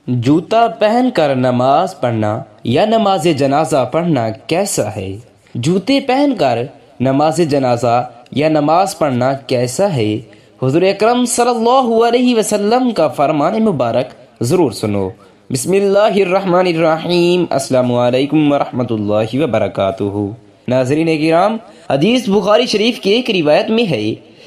جوتا پہن کر نماز پڑھنا یا نماز جنازہ پڑھنا کیسا ہے؟ جوتے پہن کر نماز جنازہ یا نماز پڑھنا کیسا ہے؟ حضور اکرم صلی اللہ علیہ وسلم کا فرمان مبارک ضرور سنو۔ بسم اللہ الرحمن الرحیم۔ السلام علیکم ورحمۃ اللہ وبرکاتہ۔ ناظرین کرام، حدیث بخاری شریف کی ایک روایت میں ہے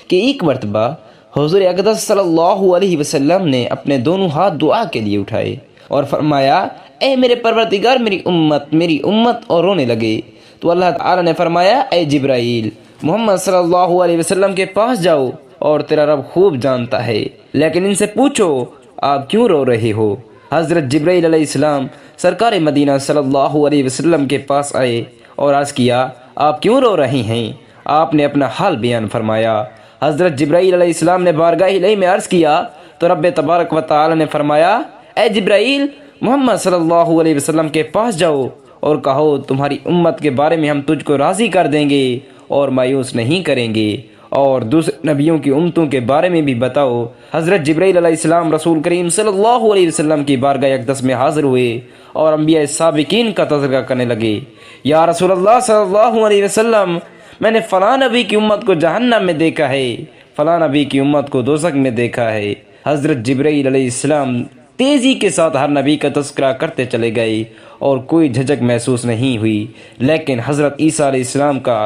کہ ایک مرتبہ حضور اقدس صلی اللہ علیہ وسلم نے اپنے دونوں ہاتھ دعا کے لیے اٹھائے اور فرمایا، اے میرے پروردگار، میری امت، اور رونے لگے تو اللہ تعالی نے فرمایا، اے جبرائیل، محمد صلی اللہ علیہ وسلم کے پاس جاؤ اور تیرا رب خوب جانتا ہے، لیکن ان سے پوچھو آپ کیوں رو رہے ہو؟ حضرت جبرائیل علیہ السلام سرکار مدینہ صلی اللہ علیہ وسلم کے پاس آئے اور عرض کیا، آپ کیوں رو رہے ہیں؟ آپ نے اپنا حال بیان فرمایا۔ حضرت جبرائیل علیہ السلام نے بارگاہ الہی میں عرض کیا تو رب تبارک و تعالی نے فرمایا، اے جبرائیل، محمد صلی اللہ علیہ وسلم کے پاس جاؤ اور کہو تمہاری امت کے بارے میں ہم تجھ کو راضی کر دیں گے اور مایوس نہیں کریں گے، اور دوسرے نبیوں کی امتوں کے بارے میں بھی بتاؤ۔ حضرت جبرائیل علیہ السلام رسول کریم صلی اللہ علیہ وسلم کی بارگاہ اقدس میں حاضر ہوئے اور انبیاء سابقین کا تذکرہ کرنے لگے۔ یا رسول اللہ صلی اللہ علیہ وسلم، میں نے فلاں نبی کی امت کو جہنم میں دیکھا ہے، فلاں نبی کی امت کو دوزخ میں دیکھا ہے۔ حضرت جبرائیل علیہ السلام تیزی کے ساتھ ہر نبی کا تذکرہ کرتے چلے گئے اور کوئی جھجک محسوس نہیں ہوئی، لیکن حضرت عیسیٰ علیہ السلام کا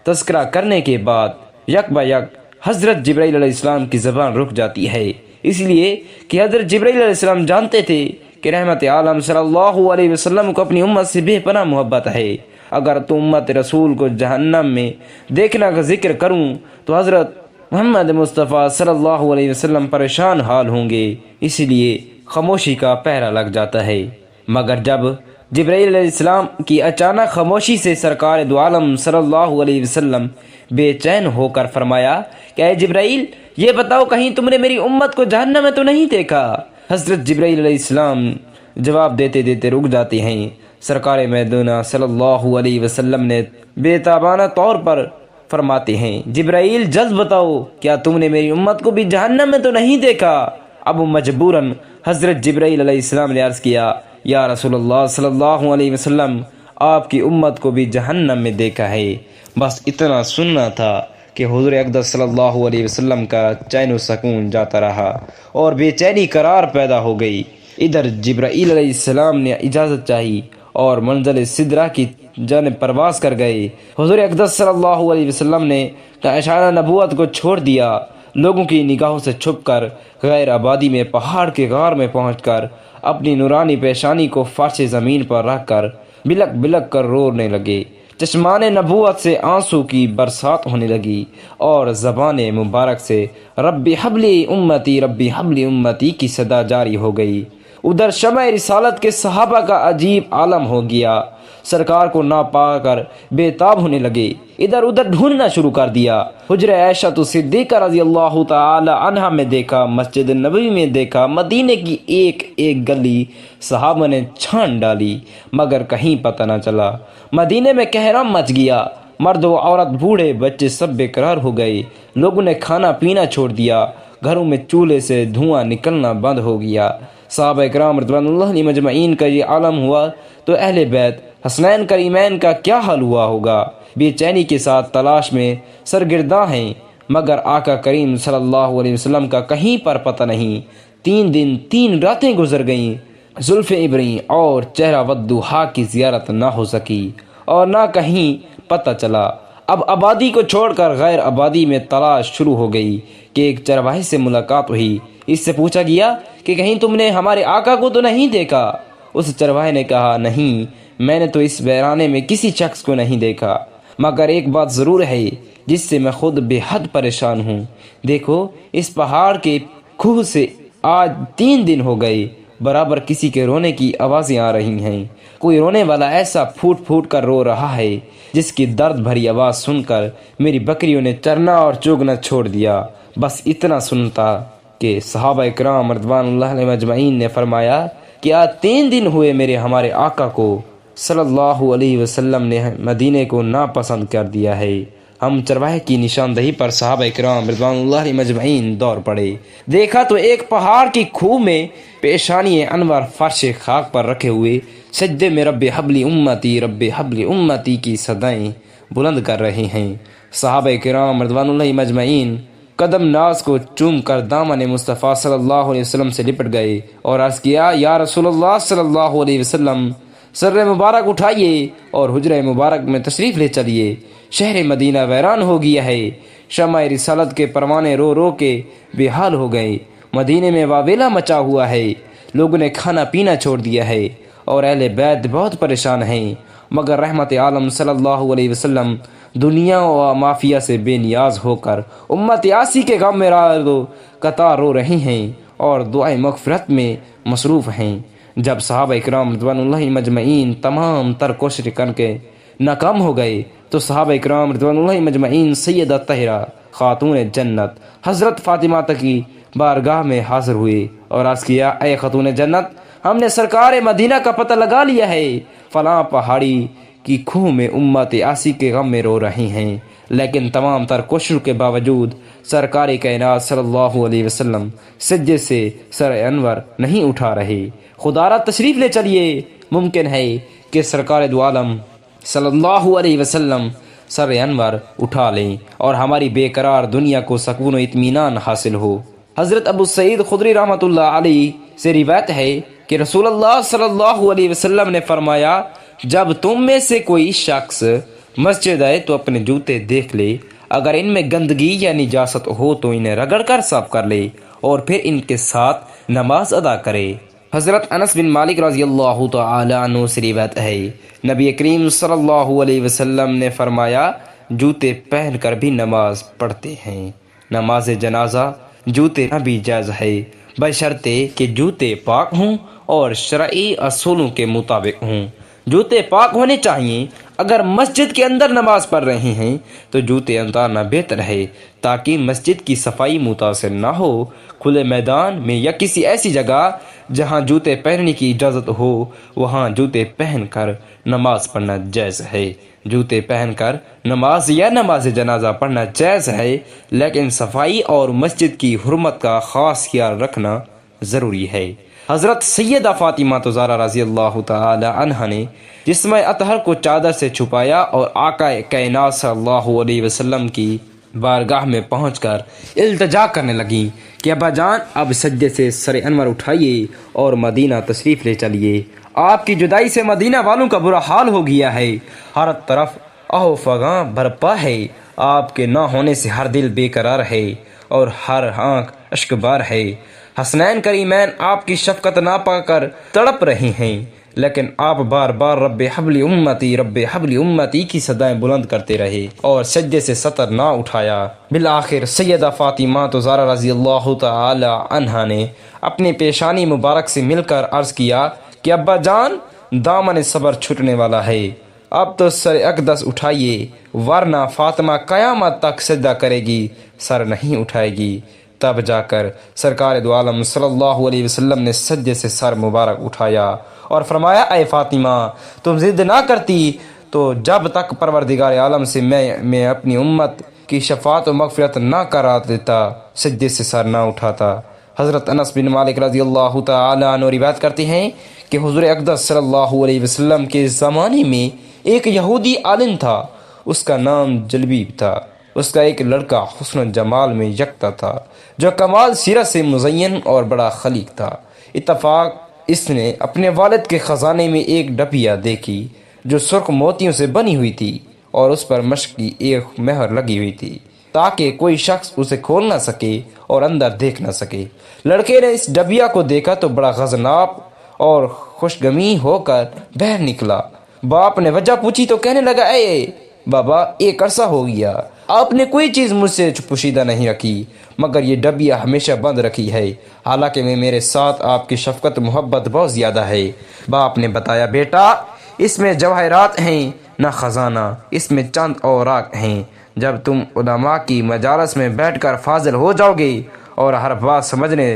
تذکرہ کرنے کے بعد یک بہ یک حضرت جبرائیل علیہ السلام کی زبان رک جاتی ہے، اس لیے کہ حضرت جبرائیل علیہ السلام جانتے تھے کہ رحمت عالم صلی اللہ علیہ وسلم کو اپنی امت سے بے پناہ محبت ہے۔ اگر تو امت رسول کو جہنم میں دیکھنا کا ذکر کروں تو حضرت محمد مصطفیٰ صلی اللہ علیہ وسلم پریشان حال ہوں گے، اس لیے خاموشی کا پہرا لگ جاتا ہے۔ مگر جب جبرائیل علیہ السلام کی اچانک خاموشی سے سرکار دو عالم صلی اللہ علیہ وسلم بے چین ہو کر فرمایا کہ اے جبرائیل، یہ بتاؤ کہیں تم نے میری امت کو جہنم میں تو نہیں دیکھا؟ حضرت جبرائیل علیہ السلام جواب دیتے دیتے رک جاتے ہیں۔ سرکار مدینہ صلی اللہ علیہ وسلم نے بے تابانہ طور پر فرماتے ہیں، جبرائیل جلد بتاؤ، کیا تم نے میری امت کو بھی جہنم میں تو نہیں دیکھا؟ اب مجبوراً حضرت جبرائیل علیہ السلام نے عرض کیا، یا رسول اللہ صلی اللہ علیہ وسلم، آپ کی امت کو بھی جہنم میں دیکھا ہے۔ بس اتنا سننا تھا کہ حضور اقدس صلی اللہ علیہ وسلم کا چین و سکون جاتا رہا اور بے چینی قرار پیدا ہو گئی۔ ادھر جبرائیل علیہ السلام نے اجازت چاہی اور منزل سدرہ کی جانب پرواز کر گئے۔ حضور اقدس صلی اللہ علیہ وسلم نے اعشار نبوت کو چھوڑ دیا، لوگوں کی نگاہوں سے چھپ کر غیر آبادی میں پہاڑ کے غار میں پہنچ کر اپنی نورانی پیشانی کو فرش زمین پر رکھ کر بلک بلک کر رونے لگے۔ چشمان نبوت سے آنسو کی برسات ہونے لگی اور زبان مبارک سے ربی حبلی امتی ربی حبلی امتی کی صدا جاری ہو گئی۔ ادھر شمع رسالت کے صحابہ کا عجیب عالم ہو گیا، سرکار کو نہ پا کر بے تاب ہونے لگے، ادھر ادھر ڈھونڈنا شروع کر دیا۔ حجرہ عائشہ صدیقہ رضی اللہ تعالی عنہا میں دیکھا، مسجد نبوی میں دیکھا، مدینے کی ایک ایک گلی صحابہ نے چھان ڈالی مگر کہیں پتہ نہ چلا۔ مدینے میں کہرام مچ گیا، مرد و عورت، بوڑھے بچے سب بے قرار ہو گئے، لوگوں نے کھانا پینا چھوڑ دیا، گھروں میں چولہے سے دھواں نکلنا بند ہو گیا۔ صحابہ کرام رضوان اللہ علیہم مجمعین کا یہ عالم ہوا تو اہل بیت حسنین کریمین کا کیا حال ہوا ہوگا؟ بے چینی کے ساتھ تلاش میں سرگرداں ہیں، مگر آقا کریم صلی اللہ علیہ وسلم کا کہیں پر پتہ نہیں۔ 3 دن 3 راتیں گزر گئیں، زلف ابری اور چہرہ والضحیٰ کی زیارت نہ ہو سکی اور نہ کہیں پتہ چلا۔ اب آبادی کو چھوڑ کر غیر آبادی میں تلاش شروع ہو گئی کہ ایک چرواہے سے ملاقات ہوئی۔ اس سے پوچھا گیا کہ کہیں تم نے ہمارے آقا کو تو نہیں دیکھا؟ اس چرواہے نے کہا، نہیں، میں نے تو اس ویرانے میں کسی شخص کو نہیں دیکھا، مگر ایک بات ضرور ہے جس سے میں خود بے حد پریشان ہوں۔ دیکھو، اس پہاڑ کے کھوہ سے آج 3 دن ہو گئے، برابر کسی کے رونے کی آوازیں آ رہی ہیں۔ کوئی رونے والا ایسا پھوٹ پھوٹ کر رو رہا ہے جس کی درد بھری آواز سن کر میری بکریوں نے چرنا اور چوگنا چھوڑ دیا۔ بس اتنا سنتا کہ صحابہ کرام رضوان اللہ علیہم اجمعین نے فرمایا کہ آج 3 دن ہوئے میرے ہمارے آقا کو صلی اللہ علیہ وسلم نے مدینے کو ناپسند کر دیا ہے۔ ہم چرواہے کی نشاندہی پر صحابہ کرام رضوانullah علیہم اجمعین دور پڑے۔ دیکھا تو ایک پہاڑ کی کھو میں پیشانی انور فرش خاک پر رکھے ہوئے سجدے میں رب حبلی امتی رب حبلی امتی کی صدائیں بلند کر رہے ہیں۔ صحابہ کرام رضوانullah علیہم اجمعین قدم ناز کو چوم کر دامن مصطفیٰ صلی اللہ علیہ وسلم سے لپٹ گئے اور عرض کیا، یا رسول اللہ صلی اللہ علیہ وسلم، سر مبارک اٹھائیے اور حجرہ مبارک میں تشریف لے چلیے۔ شہر مدینہ ویران ہو گیا ہے، شمع رسالت کے پروانے رو رو کے بے حال ہو گئے۔ مدینے میں واویلا مچا ہوا ہے، لوگوں نے کھانا پینا چھوڑ دیا ہے اور اہل بیت بہت پریشان ہیں، مگر رحمت عالم صلی اللہ علیہ وسلم دنیا و مافیا سے بے نیاز ہو کر امت یاسی کے غم میں راہ قطار رو رہے ہیں اور دعائیں مغفرت میں مصروف ہیں۔ جب صحابہ اکرام رضوانullah علیہم اجمعین تمام تر کوشش کر کے ناکام ہو گئے تو صحابہ اکرام رضوانullah علیہم اجمعین سیدہ طاہرہ خاتون جنت حضرت فاطمہ کی بارگاہ میں حاضر ہوئے اور عرض کیا، اے خاتون جنت، ہم نے سرکار مدینہ کا پتہ لگا لیا ہے، فلاں پہاڑی کی کھو میں امت یاسی کے غم میں رو رہی ہیں، لیکن تمام تر کوششوں کے باوجود سرکار کائنات صلی اللہ علیہ وسلم سجدے سے سر انور نہیں اٹھا رہے۔ خدا را تشریف لے چلیے، ممکن ہے کہ سرکار دو عالم صلی اللہ علیہ وسلم سر انور اٹھا لیں اور ہماری بے قرار دنیا کو سکون و اطمینان حاصل ہو۔ حضرت ابو سعید خدری رحمۃ اللہ علیہ سے روایت ہے کہ رسول اللہ صلی اللہ علیہ وسلم نے فرمایا، جب تم میں سے کوئی شخص مسجد آئے تو اپنے جوتے دیکھ لے، اگر ان میں گندگی یا نجاست ہو تو انہیں رگڑ کر صاف کر لے اور پھر ان کے ساتھ نماز ادا کرے۔ حضرت انس بن مالک رضی اللہ تعالی عنہ سے روایت ہے، نبی کریم صلی اللہ علیہ وسلم نے فرمایا، جوتے پہن کر بھی نماز پڑھتے ہیں۔ نماز جنازہ جوتے نہ بھی جائز ہے، بشرطے کہ جوتے پاک ہوں اور شرعی اصولوں کے مطابق ہوں۔ جوتے پاک ہونے چاہیے۔ اگر مسجد کے اندر نماز پڑھ رہے ہیں تو جوتے اتارنا بہتر ہے تاکہ مسجد کی صفائی متاثر نہ ہو۔ کھلے میدان میں یا کسی ایسی جگہ جہاں جوتے پہننے کی اجازت ہو وہاں جوتے پہن کر نماز پڑھنا جائز ہے۔ جوتے پہن کر نماز یا نماز جنازہ پڑھنا جائز ہے، لیکن صفائی اور مسجد کی حرمت کا خاص خیال رکھنا ضروری ہے۔ حضرت سیدہ فاطمہ زہرا رضی اللہ تعالی عنہا نے جسم اطہر کو چادر سے چھپایا اور آقا کائنات صلی اللہ علیہ وسلم کی بارگاہ میں پہنچ کر التجا کرنے لگیں کہ ابا جان، اب سجدے سے سر انور اٹھائیے اور مدینہ تشریف لے چلیے۔ آپ کی جدائی سے مدینہ والوں کا برا حال ہو گیا ہے، ہر طرف آہ و فغاں برپا ہے، آپ کے نہ ہونے سے ہر دل بے قرار ہے اور ہر آنکھ اشکبار ہے۔ حسنین کریمین آپ کی شفقت نہ پا کر تڑپ رہے ہیں، لیکن آپ بار بار رب حبلی امتی رب حبلی امتی کی صدائیں بلند کرتے رہے اور سجدے سے سطر نہ اٹھایا۔ بالآخر سیدہ فاطمہ زہرا رضی اللہ تعالی عنہا نے اپنی پیشانی مبارک سے مل کر عرض کیا کہ ابا جان، دامن صبر چھٹنے والا ہے، اب تو سر اقدس اٹھائیے، ورنہ فاطمہ قیامت تک سجدہ کرے گی، سر نہیں اٹھائے گی۔ تب جا کر سرکار دو عالم صلی اللہ علیہ وسلم نے سجدے سے سر مبارک اٹھایا اور فرمایا، اے فاطمہ، تم ضد نہ کرتی تو جب تک پروردگار عالم سے میں اپنی امت کی شفاعت و مغفرت نہ کرا دیتا، سجدے سے سر نہ اٹھاتا۔ حضرت انس بن مالک رضی اللہ تعالی عنہ روایت کرتے ہیں کہ حضور اقدس صلی اللہ علیہ وسلم کے زمانے میں ایک یہودی عالم تھا، اس کا نام جلبیب تھا۔ اس کا ایک لڑکا حسن و جمال میں یکتا تھا، جو کمال سیرت سے مزین اور بڑا خلیق تھا۔ اتفاق اس نے اپنے والد کے خزانے میں ایک ڈبیا دیکھی جو سرخ موتیوں سے بنی ہوئی تھی اور اس پر مشق کی ایک مہر لگی ہوئی تھی تاکہ کوئی شخص اسے کھول نہ سکے اور اندر دیکھ نہ سکے۔ لڑکے نے اس ڈبیا کو دیکھا تو بڑا غضناک اور خوشگمی ہو کر باہر نکلا۔ باپ نے وجہ پوچھی تو کہنے لگا، اے بابا، ایک عرصہ ہو گیا آپ نے کوئی چیز مجھ سے پوشیدہ نہیں رکھی، مگر یہ ڈبیا ہمیشہ بند رکھی ہے، حالانکہ میرے ساتھ آپ کی شفقت محبت بہت زیادہ ہے۔ باپ نے بتایا، بیٹا، اس میں جواہرات ہیں نہ خزانہ، اس میں چند اوراق ہیں۔ جب تم علماء کی مجالس میں بیٹھ کر فاضل ہو جاؤ گے اور ہر بات سمجھنے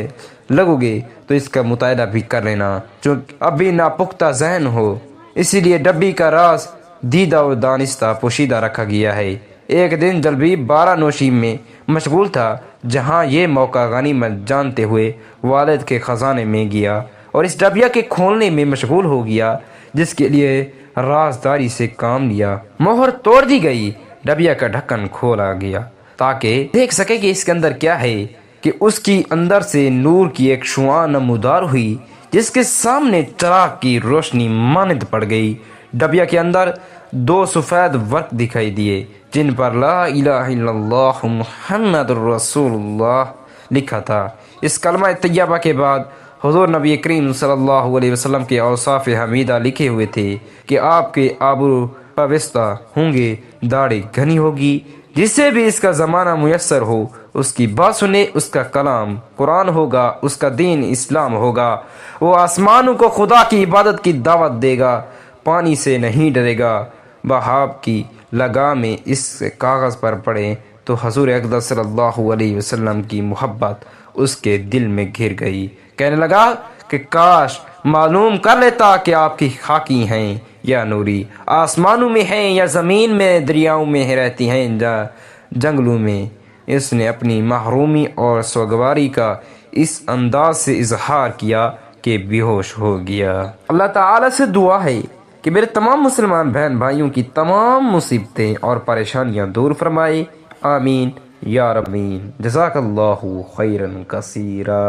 لگو گے تو اس کا مطالعہ بھی کر لینا، چونکہ ابھی ناپختہ ذہن ہو، اسی لیے ڈبی کا راز دیدہ و دانستہ پوشیدہ رکھا گیا ہے۔ ایک دن جلبی بارہ نوشی میں مشغول تھا، جہاں یہ موقع غنیمت جانتے ہوئے والد کے خزانے میں گیا اور اس ڈبیا کے کھولنے میں مشغول ہو گیا، جس کے لیے رازداری سے کام لیا۔ مہر توڑ دی گئی، ڈبیا کا ڈھکن کھولا گیا تاکہ دیکھ سکے کہ اس کے اندر کیا ہے، کہ اس کی اندر سے نور کی ایک شعاع نمودار ہوئی، جس کے سامنے چراغ کی روشنی مانند پڑ گئی۔ ڈبیا کے اندر دو سفید ورق دکھائی دیے، جن پر لا الہ الا اللہ محمد الرسول اللہ لکھا تھا۔ اس کلمہ طیبہ کے بعد حضور نبی کریم صلی اللہ علیہ وسلم کے اوصاف حمیدہ لکھے ہوئے تھے کہ آپ کے آبرو پوستہ ہوں گے، داڑھی گھنی ہوگی، جسے بھی اس کا زمانہ میسر ہو اس کی بات سنے، اس کا کلام قرآن ہوگا، اس کا دین اسلام ہوگا، وہ آسمانوں کو خدا کی عبادت کی دعوت دے گا، پانی سے نہیں ڈرے گا۔ بہاب کی لگامیں اس کاغذ پر پڑیں تو حضور اقدس صلی اللہ علیہ وسلم کی محبت اس کے دل میں گھر گئی۔ کہنے لگا کہ کاش معلوم کر لیتا کہ آپ کی خاکی ہیں یا نوری، آسمانوں میں ہیں یا زمین میں، دریاؤں میں رہتی ہیں یا جنگلوں میں۔ اس نے اپنی محرومی اور سوگواری کا اس انداز سے اظہار کیا کہ بے ہوش ہو گیا۔ اللہ تعالیٰ سے دعا ہے کہ میرے تمام مسلمان بہن بھائیوں کی تمام مصیبتیں اور پریشانیاں دور فرمائے، آمین یا رب۔ جزاک اللہ خیرا کثیرا۔